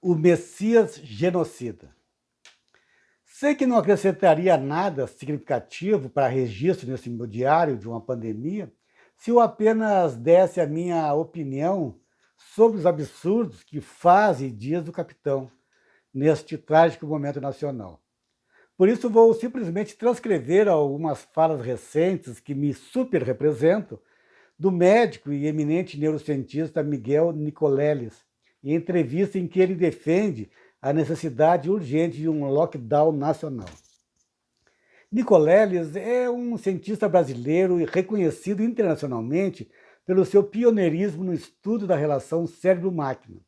O Messias genocida. Sei que não acrescentaria nada significativo para registro nesse meu diário de uma pandemia se eu apenas desse a minha opinião sobre os absurdos que faz e diz do capitão neste trágico momento nacional. Por isso vou simplesmente transcrever algumas falas recentes que me super representam do médico e eminente neurocientista Miguel Nicoleles, em entrevista em que ele defende a necessidade urgente de um lockdown nacional. Nicoleles é um cientista brasileiro e reconhecido internacionalmente pelo seu pioneirismo no estudo da relação cérebro-máquina.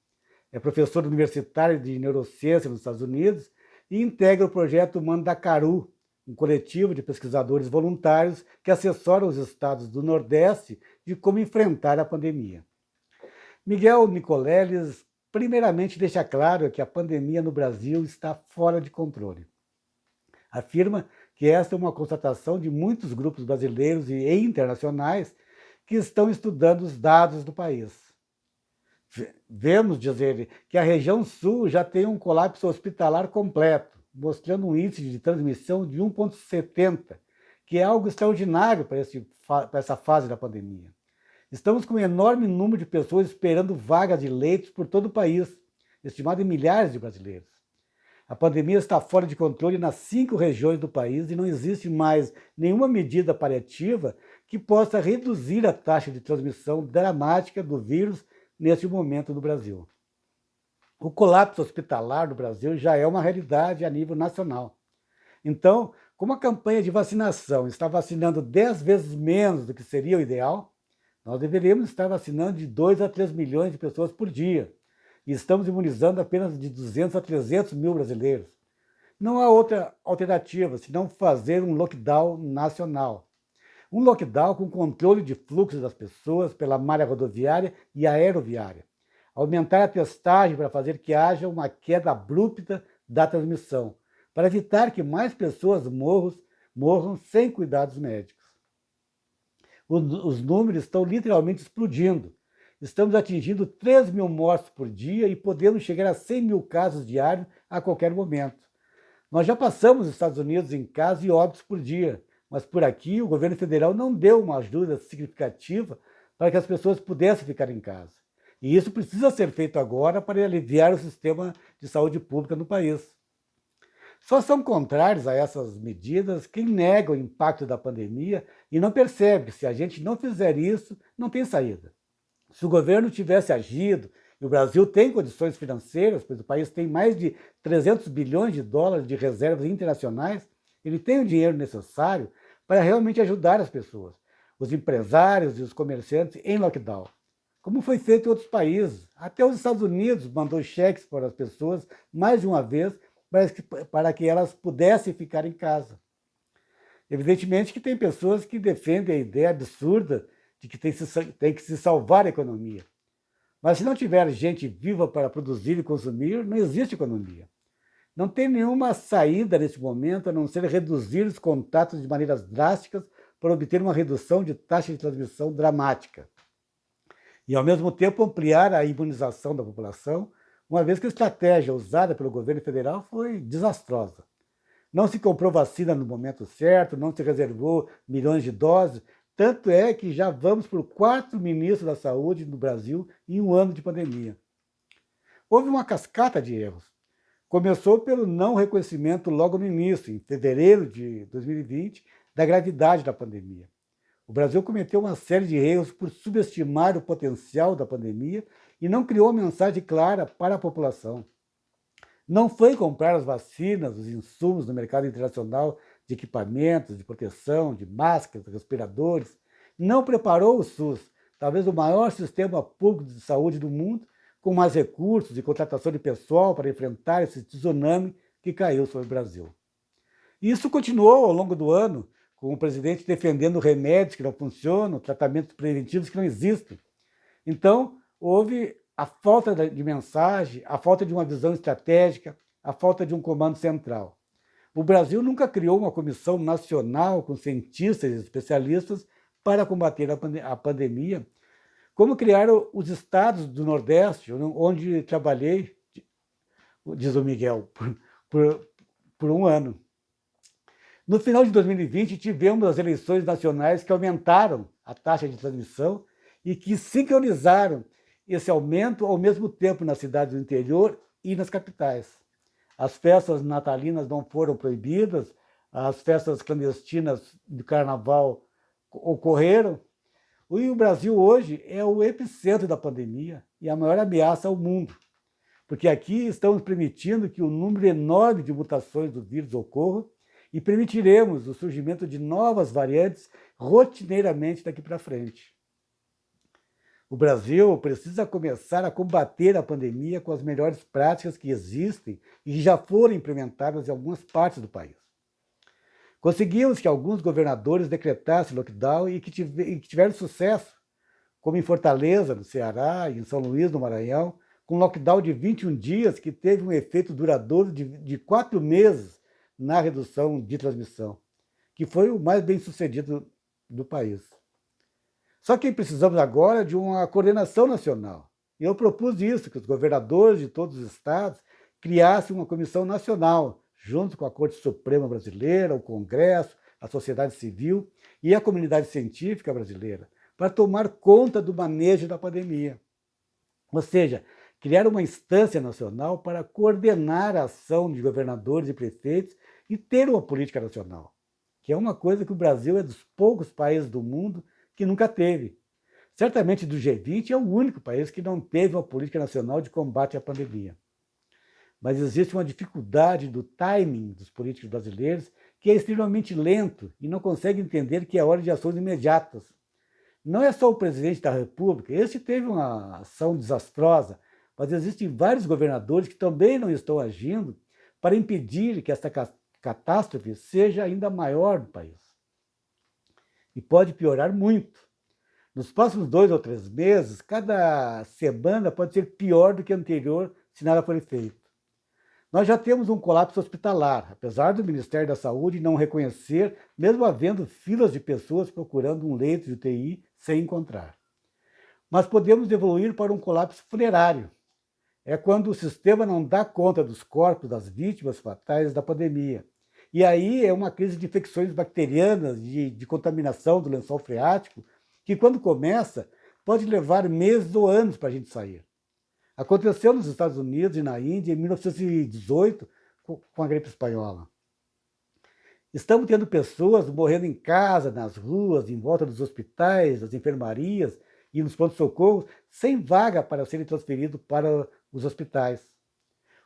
É professor universitário de neurociência nos Estados Unidos e integra o projeto Mandacaru, um coletivo de pesquisadores voluntários que assessora os estados do Nordeste de como enfrentar a pandemia. Miguel Nicoleles, primeiramente, deixa claro que a pandemia no Brasil está fora de controle. Afirma que esta é uma constatação de muitos grupos brasileiros e internacionais que estão estudando os dados do país. Vemos, diz ele, que a região sul já tem um colapso hospitalar completo, mostrando um índice de transmissão de 1,70, que é algo extraordinário para essa fase da pandemia. Estamos com um enorme número de pessoas esperando vagas de leitos por todo o país, estimado em milhares de brasileiros. A pandemia está fora de controle nas 5 regiões do país e não existe mais nenhuma medida paliativa que possa reduzir a taxa de transmissão dramática do vírus neste momento no Brasil. O colapso hospitalar do Brasil já é uma realidade a nível nacional. Então, como a campanha de vacinação está vacinando 10 vezes menos do que seria o ideal, nós deveríamos estar vacinando de 2 a 3 milhões de pessoas por dia. E estamos imunizando apenas de 200 a 300 mil brasileiros. Não há outra alternativa senão fazer um lockdown nacional. Um lockdown com controle de fluxo das pessoas pela malha rodoviária e aeroviária. Aumentar a testagem para fazer que haja uma queda abrupta da transmissão, para evitar que mais pessoas morram sem cuidados médicos. Os números estão literalmente explodindo. Estamos atingindo 3 mil mortes por dia e podemos chegar a 100 mil casos diários a qualquer momento. Nós já passamos os Estados Unidos em casos e óbitos por dia, mas por aqui o governo federal não deu uma ajuda significativa para que as pessoas pudessem ficar em casa. E isso precisa ser feito agora para aliviar o sistema de saúde pública no país. Só são contrários a essas medidas quem nega o impacto da pandemia e não percebe que se a gente não fizer isso, não tem saída. Se o governo tivesse agido, e o Brasil tem condições financeiras, pois o país tem mais de 300 bilhões de dólares de reservas internacionais, ele tem o dinheiro necessário para realmente ajudar as pessoas, os empresários e os comerciantes em lockdown. Como foi feito em outros países. Até os Estados Unidos mandou cheques para as pessoas mais de uma vez para que elas pudessem ficar em casa. Evidentemente que tem pessoas que defendem a ideia absurda de que tem que se salvar a economia. Mas se não tiver gente viva para produzir e consumir, não existe economia. Não tem nenhuma saída nesse momento a não ser reduzir os contatos de maneiras drásticas para obter uma redução de taxa de transmissão dramática. E, ao mesmo tempo, ampliar a imunização da população, uma vez que a estratégia usada pelo governo federal foi desastrosa. Não se comprou vacina no momento certo, não se reservou milhões de doses, tanto é que já vamos para o 4º ministro da Saúde no Brasil em um ano de pandemia. Houve uma cascata de erros. Começou pelo não reconhecimento logo no início, em fevereiro de 2020, da gravidade da pandemia. O Brasil cometeu uma série de erros por subestimar o potencial da pandemia e não criou uma mensagem clara para a população. Não foi comprar as vacinas, os insumos no mercado internacional de equipamentos, de proteção, de máscaras, respiradores. Não preparou o SUS, talvez o maior sistema público de saúde do mundo, com mais recursos e contratação de pessoal para enfrentar esse tsunami que caiu sobre o Brasil. E isso continuou ao longo do ano, com o presidente defendendo remédios que não funcionam, tratamentos preventivos que não existem. Então, houve a falta de mensagem, a falta de uma visão estratégica, a falta de um comando central. O Brasil nunca criou uma comissão nacional com cientistas e especialistas para combater a pandemia, como criaram os estados do Nordeste, onde trabalhei diz o Miguel, por, por um ano. No final de 2020, tivemos as eleições nacionais que aumentaram a taxa de transmissão e que sincronizaram esse aumento ao mesmo tempo nas cidades do interior e nas capitais. As festas natalinas não foram proibidas, as festas clandestinas de carnaval ocorreram, e o Brasil hoje é o epicentro da pandemia e a maior ameaça ao mundo, porque aqui estamos permitindo que um número enorme de mutações do vírus ocorra e permitiremos o surgimento de novas variantes rotineiramente daqui para frente. O Brasil precisa começar a combater a pandemia com as melhores práticas que existem e que já foram implementadas em algumas partes do país. Conseguimos que alguns governadores decretassem lockdown e que tiveram sucesso, como em Fortaleza, no Ceará, e em São Luís, no Maranhão, com um lockdown de 21 dias que teve um efeito duradouro de 4 meses na redução de transmissão, que foi o mais bem sucedido do país. Só que precisamos agora de uma coordenação nacional. E eu propus isso, que os governadores de todos os estados criassem uma comissão nacional, junto com a Corte Suprema Brasileira, o Congresso, a sociedade civil e a comunidade científica brasileira, para tomar conta do manejo da pandemia. Ou seja, criar uma instância nacional para coordenar a ação de governadores e prefeitos e ter uma política nacional, que é uma coisa que o Brasil é dos poucos países do mundo que nunca teve. Certamente do G20 é o único país que não teve uma política nacional de combate à pandemia. Mas existe uma dificuldade do timing dos políticos brasileiros que é extremamente lento e não consegue entender que é hora de ações imediatas. Não é só o presidente da República, esse teve uma ação desastrosa, mas existem vários governadores que também não estão agindo para impedir que essa catástrofe seja ainda maior no país. E pode piorar muito. Nos próximos 2 ou 3 meses, cada semana pode ser pior do que a anterior se nada for feito. Nós já temos um colapso hospitalar, apesar do Ministério da Saúde não reconhecer, mesmo havendo filas de pessoas procurando um leito de UTI sem encontrar. Mas podemos evoluir para um colapso funerário. É quando o sistema não dá conta dos corpos das vítimas fatais da pandemia. E aí é uma crise de infecções bacterianas, de contaminação do lençol freático, que quando começa, pode levar meses ou anos para a gente sair. Aconteceu nos Estados Unidos e na Índia em 1918 com a gripe espanhola. Estamos tendo pessoas morrendo em casa, nas ruas, em volta dos hospitais, das enfermarias e nos pronto-socorros, sem vaga para serem transferidos para os hospitais.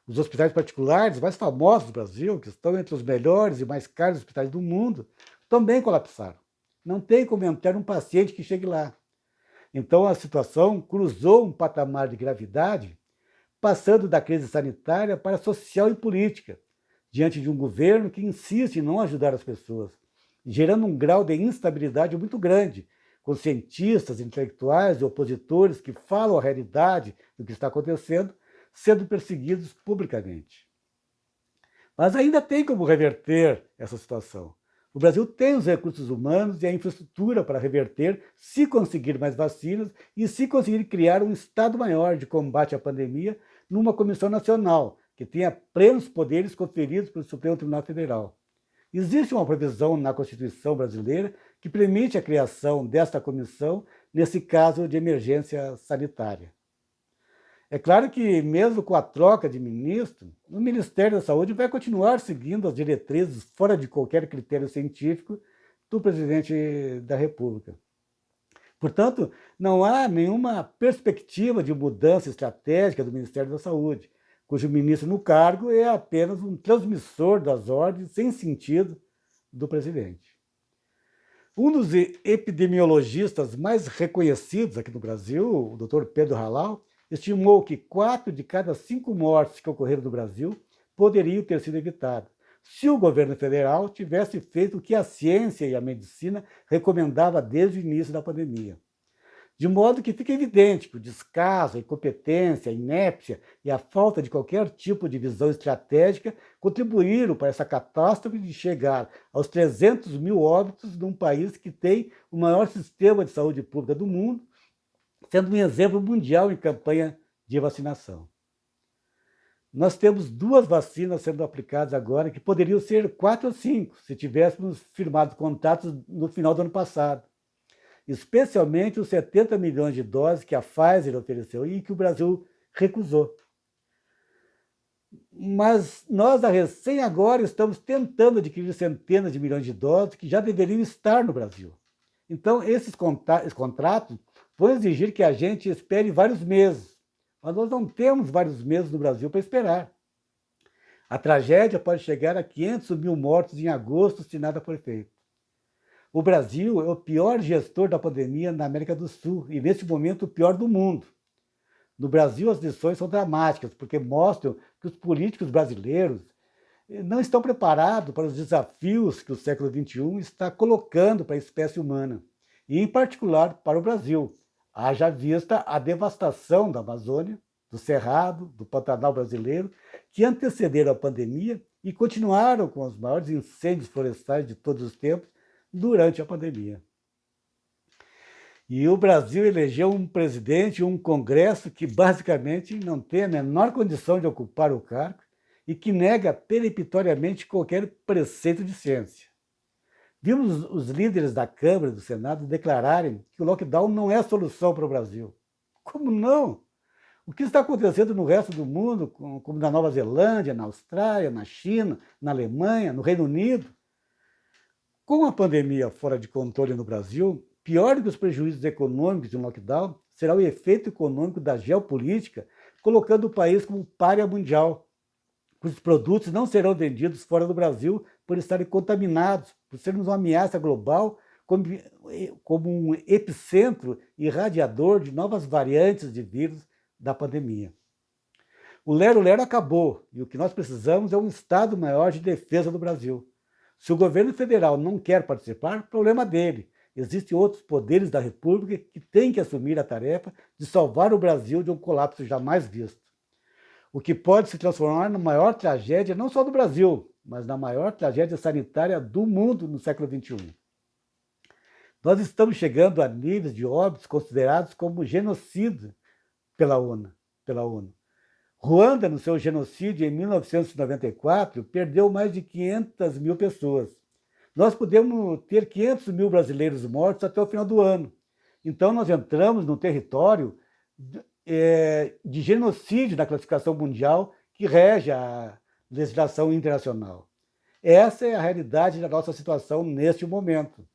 Os hospitais particulares mais famosos do Brasil, que estão entre os melhores e mais caros hospitais do mundo, também colapsaram. Não tem como entrar um paciente que chegue lá. Então a situação cruzou um patamar de gravidade, passando da crise sanitária para a social e política, diante de um governo que insiste em não ajudar as pessoas, gerando um grau de instabilidade muito grande, com cientistas, intelectuais e opositores que falam a realidade do que está acontecendo, sendo perseguidos publicamente. Mas ainda tem como reverter essa situação. O Brasil tem os recursos humanos e a infraestrutura para reverter, se conseguir mais vacinas e se conseguir criar um Estado maior de combate à pandemia numa comissão nacional, que tenha plenos poderes conferidos pelo Supremo Tribunal Federal. Existe uma previsão na Constituição brasileira que permite a criação desta comissão nesse caso de emergência sanitária. É claro que, mesmo com a troca de ministro, o Ministério da Saúde vai continuar seguindo as diretrizes fora de qualquer critério científico do presidente da República. Portanto, não há nenhuma perspectiva de mudança estratégica do Ministério da Saúde, cujo ministro no cargo é apenas um transmissor das ordens sem sentido do presidente. Um dos epidemiologistas mais reconhecidos aqui no Brasil, o Dr. Pedro Halal, estimou que 4 de cada 5 mortes que ocorreram no Brasil poderiam ter sido evitadas, se o governo federal tivesse feito o que a ciência e a medicina recomendavam desde o início da pandemia. De modo que fica evidente que o descaso, a incompetência, a inépcia e a falta de qualquer tipo de visão estratégica contribuíram para essa catástrofe de chegar aos 300 mil óbitos num país que tem o maior sistema de saúde pública do mundo, sendo um exemplo mundial em campanha de vacinação. Nós temos 2 vacinas sendo aplicadas agora, que poderiam ser 4 ou 5, se tivéssemos firmado contratos no final do ano passado. Especialmente os 70 milhões de doses que a Pfizer ofereceu e que o Brasil recusou. Mas nós, recém agora, estamos tentando adquirir centenas de milhões de doses que já deveriam estar no Brasil. Então, esses contratos vão exigir que a gente espere vários meses. Mas nós não temos vários meses no Brasil para esperar. A tragédia pode chegar a 500 mil mortos em agosto se nada for feito. O Brasil é o pior gestor da pandemia na América do Sul e, neste momento, o pior do mundo. No Brasil, as lições são dramáticas, porque mostram que os políticos brasileiros não estão preparados para os desafios que o século XXI está colocando para a espécie humana, e, em particular, para o Brasil. Haja vista a devastação da Amazônia, do Cerrado, do Pantanal brasileiro, que antecederam a pandemia e continuaram com os maiores incêndios florestais de todos os tempos durante a pandemia. E o Brasil elegeu um presidente e um congresso que basicamente não tem a menor condição de ocupar o cargo e que nega peremptoriamente qualquer preceito de ciência. Vimos os líderes da Câmara e do Senado declararem que o lockdown não é a solução para o Brasil. Como não? O que está acontecendo no resto do mundo, como na Nova Zelândia, na Austrália, na China, na Alemanha, no Reino Unido? Com a pandemia fora de controle no Brasil, pior do que os prejuízos econômicos de um lockdown será o efeito econômico da geopolítica, colocando o país como pária mundial. Os produtos não serão vendidos fora do Brasil por estarem contaminados, por sermos uma ameaça global, como um epicentro irradiador de novas variantes de vírus da pandemia. O lero-lero acabou e o que nós precisamos é um Estado maior de defesa do Brasil. Se o governo federal não quer participar, problema dele. Existem outros poderes da República que têm que assumir a tarefa de salvar o Brasil de um colapso jamais visto. O que pode se transformar na maior tragédia, não só do Brasil, mas na maior tragédia sanitária do mundo no século XXI. Nós estamos chegando a níveis de óbitos considerados como genocídio pela ONU. Ruanda, no seu genocídio em 1994, perdeu mais de 500 mil pessoas. Nós podemos ter 500 mil brasileiros mortos até o final do ano. Então, nós entramos num território de genocídio na classificação mundial que rege a legislação internacional. Essa é a realidade da nossa situação neste momento.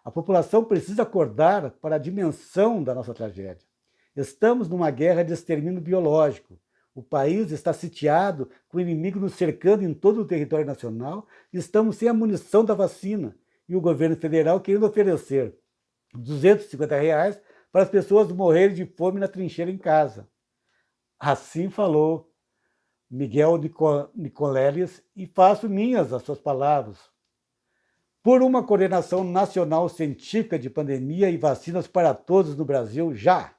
A população precisa acordar para a dimensão da nossa tragédia. Estamos numa guerra de extermínio biológico. O país está sitiado, com o inimigo nos cercando em todo o território nacional, e estamos sem a munição da vacina, e o governo federal querendo oferecer R$ 250 para as pessoas morrerem de fome na trincheira em casa. Assim falou Miguel Nicoleles, e faço minhas as suas palavras. Por uma coordenação nacional científica de pandemia e vacinas para todos no Brasil, já!